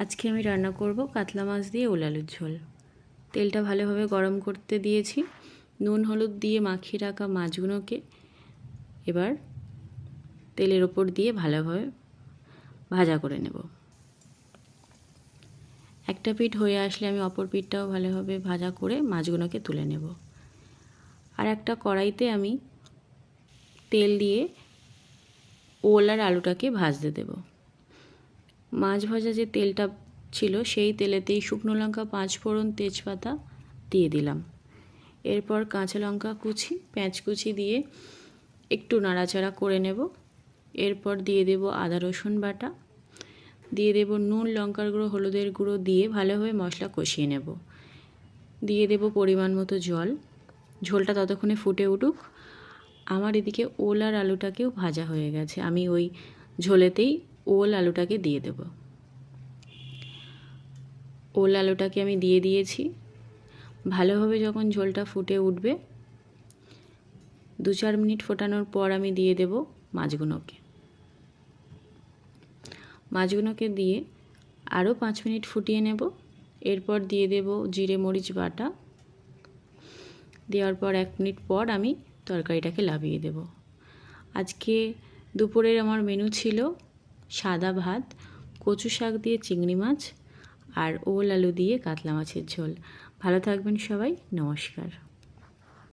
আজকে আমি রান্না করব কাতলা মাছ দিয়ে ওল আলুর ঝোল। তেলটা ভালোভাবে গরম করতে দিয়েছি। নুন হলুদ দিয়ে মাখিয়ে রাখা মাছগুলোকে এবার তেলের ওপর দিয়ে ভালোভাবে ভাজা করে নেব। একটা পিঠ হয়ে আসলে আমি অপর পিঠটাও ভালোভাবে ভাজা করে মাছগুলোকে তুলে নেব। আর একটা কড়াইতে আমি তেল দিয়ে ওল আর আলুটাকে ভাজতে দেব। মাছ ভাজা যে তেলটা ছিল সেই তেলেতেই শুকনো লঙ্কা, 5 ফোড়ন, তেজপাতা দিয়ে দিলাম। এরপর কাঁচা লঙ্কা কুচি, পেঁয়াজ কুচি দিয়ে একটু নাড়াচাড়া করে নেব। এরপর দিয়ে দেব আদা রসুন বাটা, দিয়ে দেব নুন, লঙ্কার গুঁড়ো, হলুদের গুঁড়ো দিয়ে ভালোভাবে মশলা কষিয়ে নেব। দিয়ে দেব পরিমাণ মতো জল। ঝোলটা ততক্ষণে ফুটে উঠুক। আমার এদিকে ওল আর আলুটাকেও ভাজা হয়ে গেছে। আমি ওই ঝোলেতেই ওল আলুটাকে দিয়ে দেব। ওল আলুটাকে আমি দিয়ে দিয়েছি। ভালোভাবে যখন ঝোলটা ফুটে উঠবে 2-4 মিনিট ফোটানোর পর আমি দিয়ে দেব মাছগুলোকে দিয়ে আরও 5 মিনিট ফুটিয়ে নেব। এরপর দিয়ে দেব জিরে মরিচ বাটা। দেওয়ার পর 1 মিনিট পর আমি তরকারিটাকে নামিয়ে দেব। আজকে দুপুরের আমার মেনু ছিল সাদা ভাত, কচু শাক দিয়ে চিংড়ি মাছ আর ওল আলু দিয়ে কাতলা মাছের ঝোল। ভালো থাকবেন সবাই, নমস্কার।